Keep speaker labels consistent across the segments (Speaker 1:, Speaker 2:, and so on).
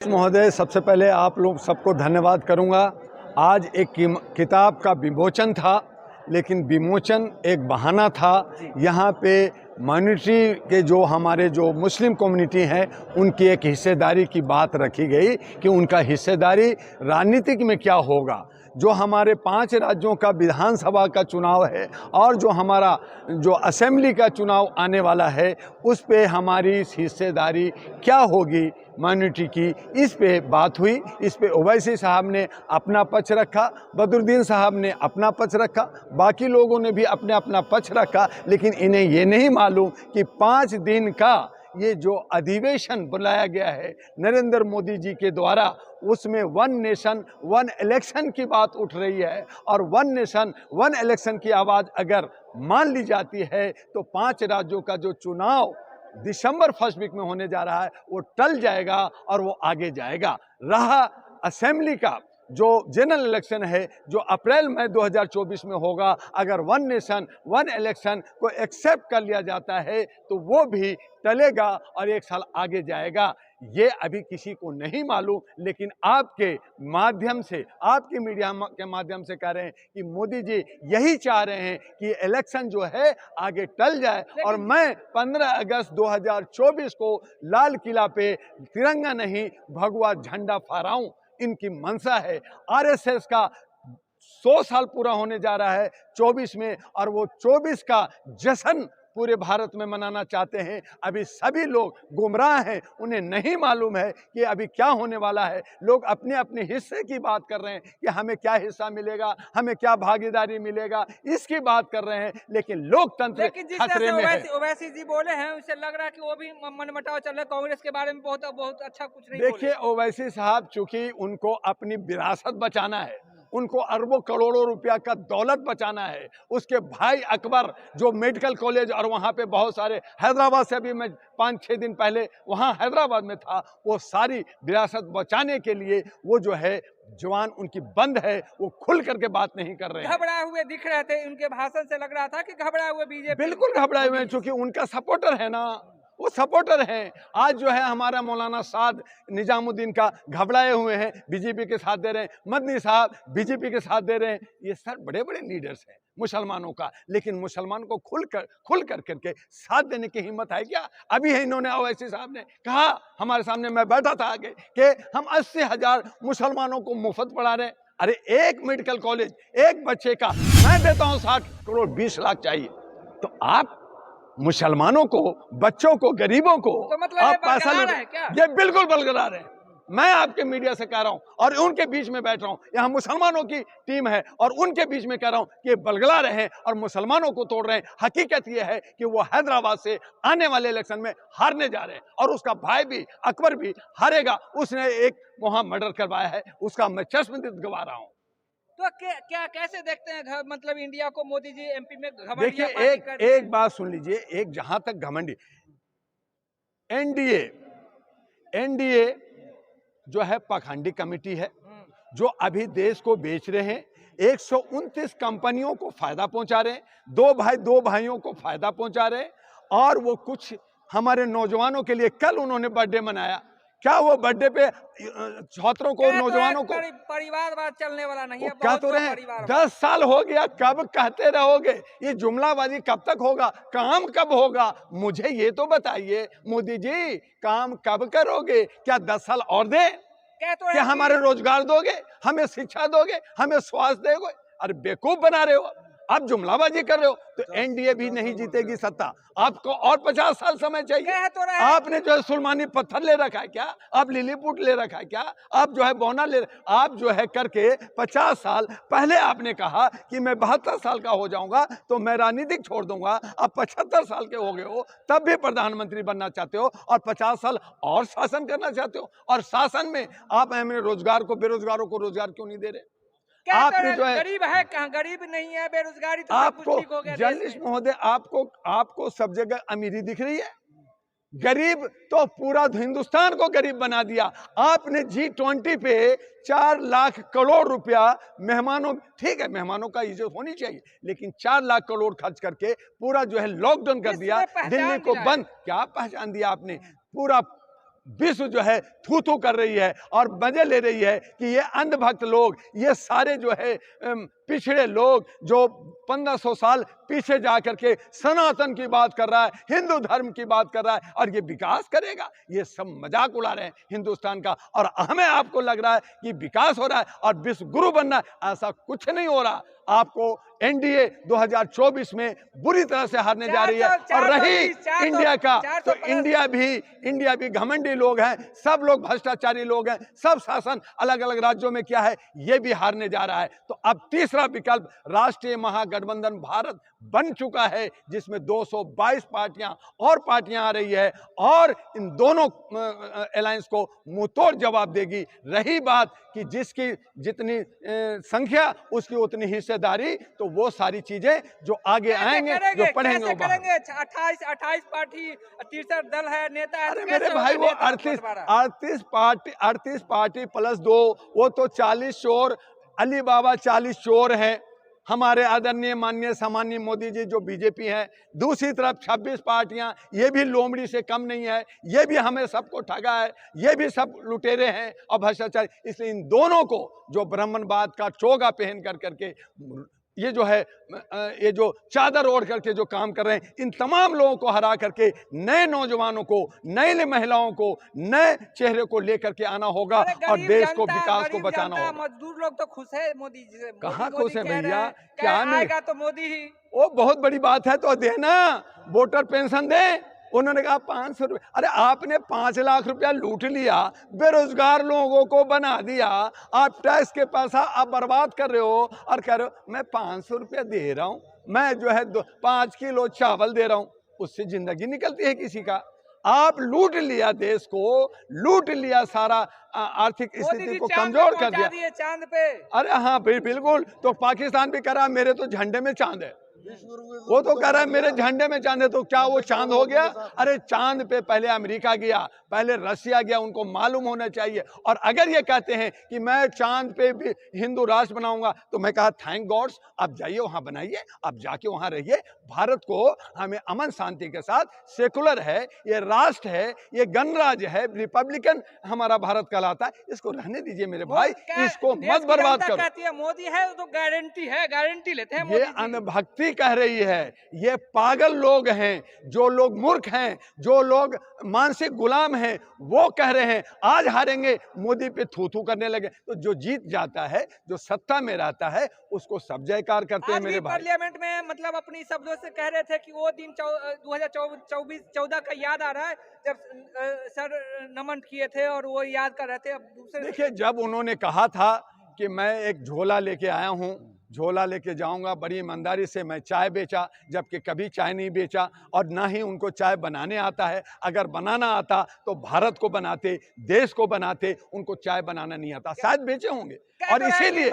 Speaker 1: महोदय, सबसे पहले आप लोग सबको धन्यवाद करूंगा। आज एक किताब का विमोचन था, लेकिन विमोचन एक बहाना था। यहाँ पे माइनॉरिटी के जो हमारे जो मुस्लिम कम्युनिटी हैं उनकी एक हिस्सेदारी की बात रखी गई कि उनका हिस्सेदारी राजनीतिक में क्या होगा। जो हमारे 5 राज्यों का विधानसभा का चुनाव है और जो हमारा जो असेंबली का चुनाव आने वाला है, उस पे हमारी हिस्सेदारी क्या होगी माइनॉरिटी की, इस पे बात हुई। इस पे ओवैसी साहब ने अपना पक्ष रखा, बदरुद्दीन साहब ने अपना पक्ष रखा, बाकी लोगों ने भी अपने अपना पक्ष रखा। लेकिन इन्हें ये नहीं मालूम कि 5 दिन का ये जो अधिवेशन बुलाया गया है नरेंद्र मोदी जी के द्वारा, उसमें 1 नेशन 1 इलेक्शन की बात उठ रही है। और 1 नेशन 1 इलेक्शन की आवाज़ अगर मान ली जाती है तो 5 राज्यों का जो चुनाव दिसंबर फर्स्ट वीक में होने जा रहा है वो टल जाएगा और वो आगे जाएगा। रहा असेंबली का जो जनरल इलेक्शन है जो अप्रैल मई 2024 में होगा, अगर 1 नेशन 1 इलेक्शन को एक्सेप्ट कर लिया जाता है तो वो भी टलेगा और 1 साल आगे जाएगा। ये अभी किसी को नहीं मालूम, लेकिन आपके माध्यम से, आपके मीडिया के माध्यम से कह रहे हैं कि मोदी जी यही चाह रहे हैं कि इलेक्शन जो है आगे टल जाए और मैं 15 अगस्त 2024 को लाल किला पे तिरंगा नहीं भगवा झंडा फहराऊं। इनकी मंशा है। आरएसएस का 100 साल पूरा होने जा रहा है 24 में, और वो 24 का जश्न पूरे भारत में मनाना चाहते हैं। अभी सभी लोग गुमराह हैं, उन्हें नहीं मालूम है कि अभी क्या होने वाला है। लोग अपने अपने हिस्से की बात कर रहे हैं कि हमें क्या हिस्सा मिलेगा, हमें क्या भागीदारी मिलेगा, इसकी बात कर रहे हैं। लेकिन लोकतंत्र खतरे में है।
Speaker 2: ओवैसी जी बोले हैं, उससे लग रहा है कि वो भी मनमुटाव चल रहा है। कांग्रेस के बारे में बहुत अच्छा कुछ नहीं बोले।
Speaker 1: देखिए, ओवैसी साहब चूंकि उनको अपनी विरासत बचाना है, उनको अरबों करोड़ों रुपया का दौलत बचाना है। उसके भाई अकबर जो मेडिकल कॉलेज और वहाँ पे बहुत सारे, हैदराबाद से अभी मैं 5-6 दिन पहले वहाँ हैदराबाद में था, वो सारी विरासत बचाने के लिए वो जो है जवान उनकी बंद है, वो खुल करके बात नहीं कर रहे हैं।
Speaker 2: घबराए हुए दिख रहे थे, उनके भाषण से लग रहा था कि घबराए हुए बीजेपी।
Speaker 1: बिल्कुल घबराए हुए हैं, चूंकि उनका सपोर्टर है ना, वो सपोर्टर हैं। आज जो है हमारा मौलाना साद निजामुद्दीन का घबराए हुए हैं, बीजेपी के साथ दे रहे हैं। मदनी साहब बीजेपी के साथ दे रहे हैं। ये सर बड़े बड़े लीडर्स हैं मुसलमानों का, लेकिन मुसलमान को खुल करके साथ देने की हिम्मत है क्या? अभी है इन्होंने, ओवैसी साहब ने कहा हमारे सामने, मैं बैठा था आगे, कि हम 80,000 मुसलमानों को मुफ्त पढ़ा रहे हैं। अरे एक मेडिकल कॉलेज एक बच्चे का मैं देता हूँ 60 करोड़ 20 लाख चाहिए, तो आप मुसलमानों को, बच्चों को, गरीबों को
Speaker 2: तो मतलब
Speaker 1: आप पैसा ले
Speaker 2: रहे हैं क्या?
Speaker 1: ये बिल्कुल बरकरार है। मैं आपके मीडिया से कह रहा हूं और उनके बीच में बैठ रहा हूं। यहाँ मुसलमानों की टीम है और उनके बीच में कह रहा हूं कि ये बलगला रहे हैं और मुसलमानों को तोड़ रहे हैं। हकीकत ये है कि वो हैदराबाद से आने वाले इलेक्शन में हारने जा रहे हैं और उसका भाई भी अकबर भी हारेगा। उसने एक वहां मर्डर करवाया है, उसका मैं चश्मदीद गवा रहा हूं।
Speaker 2: तो क्या कैसे देखते हैं मतलब इंडिया को मोदी जी एमपी में?
Speaker 1: देखिए, एक बात सुन लीजिए, एक जहां तक घमंडी एनडीए जो है पाखंडी कमेटी है, जो अभी देश को बेच रहे हैं। 129 कंपनियों को फायदा पहुंचा रहे हैं, 2 भाइयों को फायदा पहुंचा रहे हैं। और वो कुछ हमारे नौजवानों के लिए, कल उन्होंने बर्थडे मनाया, क्या वो बर्थडे पे छात्रों को, नौजवानों को
Speaker 2: परिवारवाद चलने वाला नहीं है?
Speaker 1: कह तो रहे 10 साल हो गया, कब कहते रहोगे? ये जुमलाबाजी कब तक होगा? काम कब होगा? मुझे ये तो बताइए मोदी जी, काम कब करोगे? क्या 10 साल और दे? क्या हमारे रोजगार दोगे, हमें शिक्षा दोगे, हमें स्वास्थ्य दोगे? अरे बेवकूफ बना रहे हो, आप जुमलाबाजी कर रहे हो। तो एनडीए भी नहीं जीतेगी सत्ता, आपको और 50 साल समय चाहिए।
Speaker 2: तो
Speaker 1: आपने जो है सुलेमानी पत्थर ले रखा है क्या? आप लिलीपुट ले रखा है क्या? आप जो है बौना आप जो है करके 50 साल पहले आपने कहा कि मैं 72 साल का हो जाऊंगा तो मैं राजनीतिक छोड़ दूंगा। आप 75 साल के हो गए हो, तब भी प्रधानमंत्री बनना चाहते हो और 50 साल और शासन करना चाहते हो। और शासन में आप हमें रोजगार को, बेरोजगारों को रोजगार क्यों नहीं दे रहे?
Speaker 2: आपने जो है गरीब है, कहाँ गरीब नहीं है, बेरोजगारी तो
Speaker 1: आपको जर्नलिस्ट महोदय, आपको सब जगह अमीरी दिख रही है। गरीब तो पूरा हिंदुस्तान को गरीब बना दिया आपने। G20 पे 4 लाख करोड़ रुपया मेहमानों, ठीक है मेहमानों का इज्जत होनी चाहिए, लेकिन 4 लाख करोड़ खर्च करके पूरा जो है लॉकडाउन कर दिया, दिल्ली को बंद। क्या पहचान दिया आपने? पूरा विश्व जो है थू थू कर रही है और मजे ले रही है कि ये अंधभक्त लोग, ये सारे जो है पिछड़े लोग जो 1500 साल पीछे जा करके सनातन की बात कर रहा है, हिंदू धर्म की बात कर रहा है और ये विकास करेगा। ये सब मजाक उड़ा रहे हैं हिंदुस्तान का, और हमें आपको लग रहा है कि विकास हो रहा है और विश्व गुरु बनना है। ऐसा कुछ नहीं हो रहा। आपको एनडीए 2024 में बुरी तरह से हारने जा रही है। और रही इंडिया का, तो इंडिया भी घमंडी लोग हैं, सब लोग भ्रष्टाचारी लोग हैं, सब शासन अलग अलग राज्यों में क्या है, ये भी हारने जा रहा है। तो अब तीसरा विकल्प राष्ट्रीय महागठबंधन भारत बन चुका है, जिसमें 222 पार्टियां आ रही है और इन दोनों अलायंस को मुंहतोड़ जवाब देगी। रही बात कि जिसकी जितनी संख्या उसकी उतनी हिस्सेदारी, तो वो सारी चीजें जो आगे आएंगे, जो पढ़ेंगे, वो
Speaker 2: करेंगे। 28 पार्टी, 63 दल है, नेता है।
Speaker 1: अरे मेरे भाई, वो 38 पार्टी प्लस 2, वो तो 40 चोर, अली बाबा 40 चोर हैं हमारे आदरणीय माननीय सामान्य मोदी जी जो बीजेपी है। दूसरी तरफ 26 पार्टियां, ये भी लोमड़ी से कम नहीं है, ये भी हमें सबको ठगा है, ये भी सब लुटेरे हैं और भ्रष्टाचारी। इसलिए इन दोनों को जो ब्राह्मणवाद का चोगा पहन कर करके ये जो है, ये जो चादर ओढ़ करके जो काम कर रहे हैं, इन तमाम लोगों को हरा करके नए नौजवानों को, नए महिलाओं को, नए चेहरे को लेकर के आना होगा और देश को, विकास को बचाना होगा।
Speaker 2: मजदूर लोग तो खुश है मोदी जी से।
Speaker 1: कहाँ खुश है भैया? क्या
Speaker 2: आएगा तो मोदी ही।
Speaker 1: वो बहुत बड़ी बात है, तो देना, वोटर पेंशन दे। उन्होंने कहा 500 रुपये। अरे आपने 5 लाख रुपया लूट लिया, बेरोजगार लोगों को बना दिया, आप टैक्स के पैसा आप बर्बाद कर रहे हो और कह रहे हो मैं 500 रुपया दे रहा हूँ, मैं जो है 5 किलो चावल दे रहा हूँ। उससे जिंदगी निकलती है किसी का? आप लूट लिया देश को, लूट लिया, सारा आर्थिक स्थिति को कमजोर कर दिया।
Speaker 2: चांद पे।
Speaker 1: अरे हाँ बिल्कुल। तो पाकिस्तान भी कह रहा है मेरे तो झंडे में चांद है, वो तो कह रहा है मेरे झंडे में चांद है। तो क्या वो चांद हो गया? अरे चांद पे पहले अमेरिका गया, पहले रसिया गया, उनको मालूम होना चाहिए। और अगर ये कहते हैं कि मैं चांद पे भी हिंदू राष्ट्र बनाऊंगा, तो मैं कहा थैंक गॉड्स, आप जाइए वहां बनाइए, आप जाके वहां रहिए। भारत को हमें अमन शांति के साथ, सेकुलर है, ये राष्ट्र है, ये गणराज्य है, रिपब्लिकन हमारा भारत कहलाता है, इसको रहने दीजिए मेरे भाई, इसको मत बर्बाद करो।
Speaker 2: कहती है मोदी है तो गारंटी है, गारंटी लेते हैं।
Speaker 1: ये अनभक्ति कह रही है, ये पागल लोग हैं, जो लोग मूर्ख हैं, जो लोग मानसिक गुलाम हैं, वो कह रहे हैं आज हारेंगे, मोदी पे थू थू करने लगे। तो जो जीत जाता है, जो सत्ता में रहता है, उसको सब जयकार करते हैं मेरे भाई।
Speaker 2: पार्लियामेंट में मतलब अपनी शब्दों से कह रहे थे कि वो दिन 2014 का याद आ रहा है जब सर नमन किए थे और वो याद कर रहे थे। अब दूसरे
Speaker 1: देखिए, जब उन्होंने कहा था कि मैं एक झोला लेके आया हूँ, झोला लेके जाऊंगा, बड़ी ईमानदारी से मैं चाय बेचा, जबकि कभी चाय नहीं बेचा और ना ही उनको चाय बनाने आता है। अगर बनाना आता तो भारत को बनाते, देश को बनाते, उनको चाय बनाना नहीं आता, शायद बेचे होंगे। और इसीलिए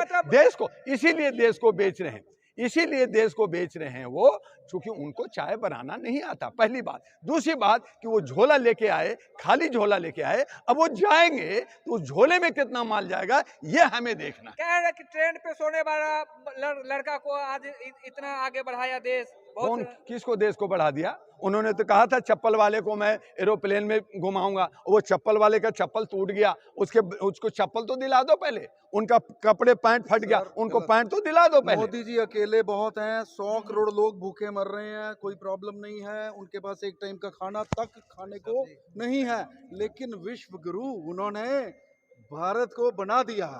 Speaker 1: देश को बेच रहे हैं, इसीलिए देश को बेच रहे हैं वो, क्योंकि उनको चाय बनाना नहीं आता, पहली बात। दूसरी बात कि वो झोला लेके आए, खाली झोला लेके आए, अब वो जाएंगे तो उस झोले में कितना माल जाएगा, ये हमें देखना।
Speaker 2: कह रहे कि ट्रेन पे सोने वाला लड़का को आज इतना आगे बढ़ाया देश।
Speaker 1: कौन, किसको देश को बढ़ा दिया? उन्होंने तो कहा था चप्पल वाले को मैं एरोप्लेन में घुमाऊंगा, वो चप्पल वाले का चप्पल टूट गया, उसको चप्पल तो दिला दो पहले, उनका कपड़े पैंट फट गया, उनको पैंट तो दिला दो पहले।
Speaker 3: मोदी जी अकेले बहुत हैं, 100 करोड़ लोग भूखे मर रहे हैं, कोई प्रॉब्लम नहीं है, उनके पास एक टाइम का खाना तक खाने को नहीं है, लेकिन विश्व गुरु उन्होंने भारत को बना दिया।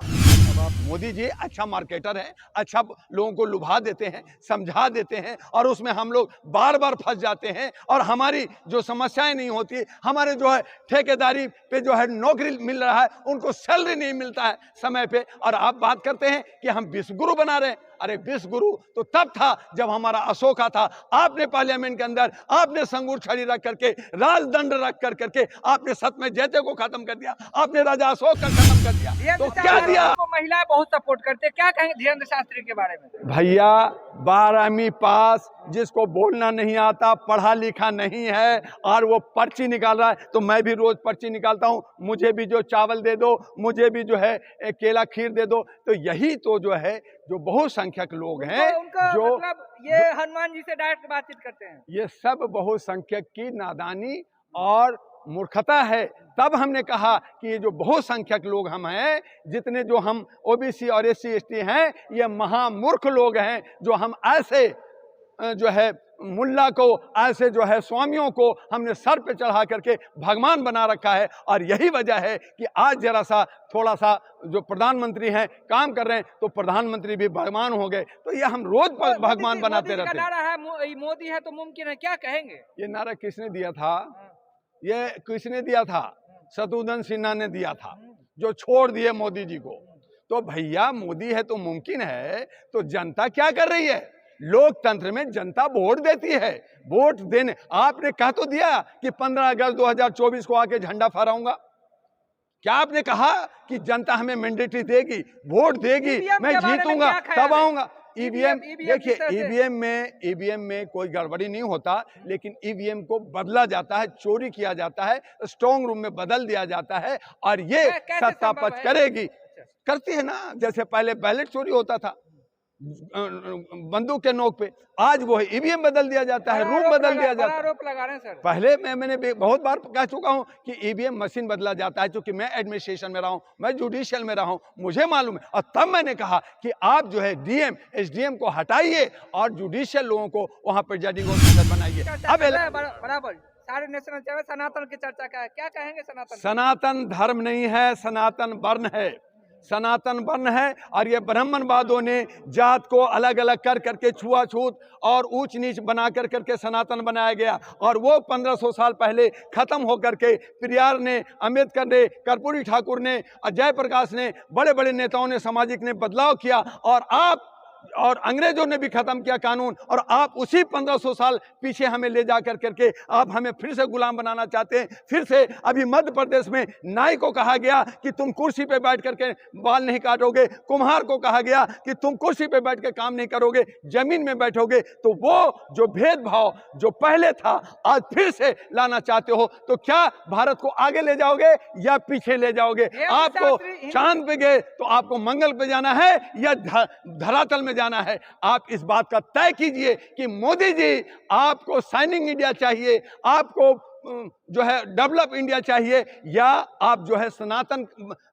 Speaker 1: मोदी जी अच्छा मार्केटर है, अच्छा लोगों को लुभा देते हैं, समझा देते हैं, और उसमें हम लोग बार बार फंस जाते हैं और हमारी जो समस्याएं नहीं होती, हमारे जो है ठेकेदारी पे जो है नौकरी मिल रहा है, उनको सैलरी नहीं मिलता है समय पे, और आप बात करते हैं कि हम विश्व गुरु बना रहे हैं। अरे विश्व गुरु तो तब था जब हमारा अशोका था। आपने पार्लियामेंट के अंदर आपने संगूर छड़ी रख करके, राजदंड रख कर करके आपने सतमें जयते को खत्म कर दिया, आपने राजा अशोक का खत्म कर दिया। तो क्या दिया?
Speaker 2: महिलाएं बहुत सपोर्ट करते हैं, क्या कहेंगे धीरेन्द्र शास्त्री के बारे में?
Speaker 1: भैया 12वीं पास, जिसको बोलना नहीं आता, पढ़ा लिखा नहीं है, और वो पर्ची निकाल रहा है, तो मैं भी रोज पर्ची निकालता हूँ, मुझे भी जो चावल दे दो, मुझे भी जो है केला खीर दे दो। तो यही तो जो है, जो बहुसंख्यक लोग हैं, जो
Speaker 2: मतलब ये हनुमान जी से डायरेक्ट बातचीत करते हैं,
Speaker 1: ये सब बहुसंख्यक की नादानी और मूर्खता है। तब हमने कहा कि ये जो बहुसंख्यक लोग हम हैं, जितने जो हम ओबीसी और एससी एसटी हैं, ये महामूर्ख लोग हैं, जो हम ऐसे जो है मुल्ला को, ऐसे जो है स्वामियों को हमने सर पे चढ़ा करके भगवान बना रखा है। और यही वजह है कि आज जरा सा थोड़ा सा जो प्रधानमंत्री हैं काम कर रहे हैं, तो प्रधानमंत्री भी भगवान हो गए। तो ये हम रोज भगवान बनाते रहते हैं।
Speaker 2: नारा है मोदी है तो मुमकिन है, क्या कहेंगे?
Speaker 1: ये नारा किसने दिया था? ये किसने दिया था? शत्रुघ्न सिन्हा ने दिया था, जो छोड़ दिए मोदी जी को। तो भैया मोदी है तो मुमकिन है, तो जनता क्या कर रही है? लोकतंत्र में जनता वोट देती है। वोट देने आपने कह तो दिया कि 15 अगस्त 2024 को आके झंडा फहराऊंगा। क्या आपने कहा कि जनता हमें मैंडेटरी देगी, वोट देगी, मैं जीतूंगा तब आऊंगा? ईवीएम, देखिए ईवीएम में कोई गड़बड़ी नहीं होता, लेकिन ईवीएम को बदला जाता है, चोरी किया जाता है, स्ट्रांग रूम में बदल दिया जाता है, और ये सत्ता पक्ष करेगी, करती है ना। जैसे पहले बैलेट चोरी होता था बंदूक के नोक पे, आज वो ईवीएम बदल दिया जाता है, रूम बदल दिया जाता है।
Speaker 2: आरोप लगा रहे हैं सर।
Speaker 1: पहले मैंने बहुत बार कह चुका हूं कि ईवीएम मशीन बदला जाता है, क्योंकि मैं एडमिनिस्ट्रेशन में रहा हूं, मैं जुडिशियल में रहा हूं, मुझे मालूम है। और तब मैंने कहा कि आप जो है डीएम एसडीएम को हटाइए और जुडिशियल लोगों को वहां पर जजिंग ऑफिसर बनाइए। अब
Speaker 2: बराबर सारे नेशनल चैनल सनातन की चर्चा का है, क्या कहेंगे?
Speaker 1: सनातन धर्म नहीं है, सनातन वर्ण है, सनातन वर्ण है। और ये ब्राह्मणवादियों ने जात को अलग अलग कर करके छुआछूत और ऊंच नीच बना कर करके सनातन बनाया गया, और वो 1500 साल पहले खत्म होकर के पेरियार ने, अम्बेडकर ने, कर्पूरी ठाकुर ने, जयप्रकाश ने, बड़े बड़े नेताओं ने, सामाजिक ने बदलाव किया, और आप और अंग्रेजों ने भी खत्म किया कानून, और आप उसी 1500 साल पीछे हमें ले जा कर करके आप हमें फिर से गुलाम बनाना चाहते हैं। फिर से अभी मध्य प्रदेश में नाई को कहा गया कि तुम कुर्सी पे बैठ करके बाल नहीं काटोगे, कुम्हार को कहा गया कि तुम कुर्सी पे बैठ के काम नहीं करोगे, जमीन में बैठोगे। तो वो जो भेदभाव जो पहले था आज फिर से लाना चाहते हो, तो क्या भारत को आगे ले जाओगे या पीछे ले जाओगे? आपको चांद पे गए तो आपको मंगल पे जाना है या धरातल में जाना है? आप इस बात का तय कीजिए कि मोदी जी, आपको शाइनिंग इंडिया चाहिए, आपको जो है डेवलप इंडिया चाहिए, या आप जो है सनातन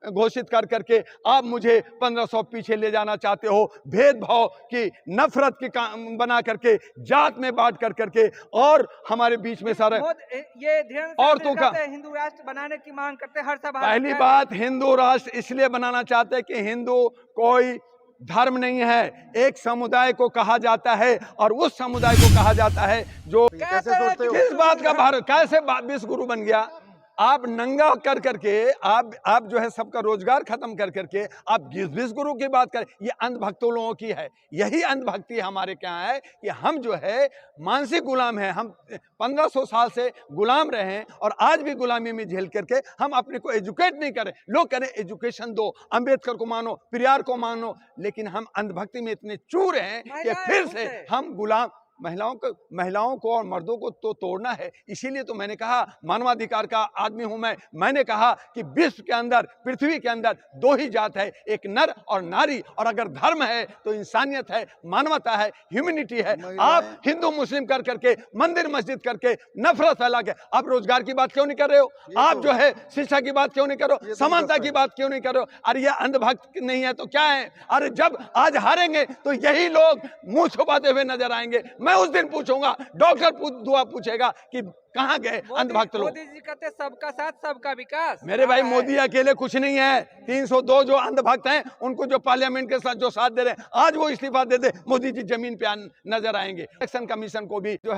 Speaker 1: घोषित कर करके आप मुझे 1500 पीछे ले जाना चाहते हो, भेदभाव की, नफरत की बना करके, जात में बांट कर करके, और हमारे बीच में सारा
Speaker 2: ये
Speaker 1: औरतों का
Speaker 2: हिंदू राष्ट्र बनाने की मांग करते हर सभा।
Speaker 1: पहली बात, हिंदू राष्ट्र इसलिए बनाना चाहते हैं कि हिंदू कोई धर्म नहीं है, एक समुदाय को कहा जाता है, और उस समुदाय को कहा जाता है जो किस बात का भारत कैसे विश्व गुरु बन गया? आप नंगा कर करके आप जो है सबका रोजगार खत्म कर करके आप विश्व गुरु की बात करें, ये अंधभक्तों लोगों की है। यही अंधभक्ति हमारे क्या है कि हम जो है मानसिक गुलाम हैं। हम 1500 साल से गुलाम रहे हैं, और आज भी गुलामी में झेल करके हम अपने को एजुकेट नहीं करें। लोग कह रहे एजुकेशन दो, अंबेडकर को मानो, पेरियार को मानो, लेकिन हम अंधभक्ति में इतने चूर हैं कि फिर से हम गुलाम। महिलाओं को और मर्दों को तो तोड़ना है। इसीलिए तो मैंने कहा मानवाधिकार का आदमी हूं मैंने कहा कि विश्व के अंदर, पृथ्वी के अंदर दो ही जात है, एक नर और नारी, और अगर धर्म है तो इंसानियत है, मानवता है, ह्यूमैनिटी है। आप हिंदू मुस्लिम कर करके, मंदिर मस्जिद करके नफरत फैला के आप रोजगार की बात क्यों नहीं कर रहे हो? आप जो है शिक्षा की बात क्यों नहीं कर रहे हो? समानता की बात क्यों नहीं कर रहे हो? अरे ये अंधभक्त नहीं है तो क्या है? अरे जब आज हारेंगे तो यही लोग मुंह छुपाते हुए नजर आएंगे। मैं उस दिन पूछूंगा, डॉक्टर दुआ पूछेगा कि कहां गए अंधभक्त लोग?
Speaker 2: मोदी जी कहते सबका साथ सबका विकास।
Speaker 1: मेरे भाई मोदी अकेले कुछ नहीं है। 302 जो अंधभक्त हैं उनको जो पार्लियामेंट के साथ जो साथ दे रहे हैं, आज वो इस्तीफा दे दे, मोदी जी जमीन पे नजर आएंगे। इलेक्शन कमीशन को भी जो है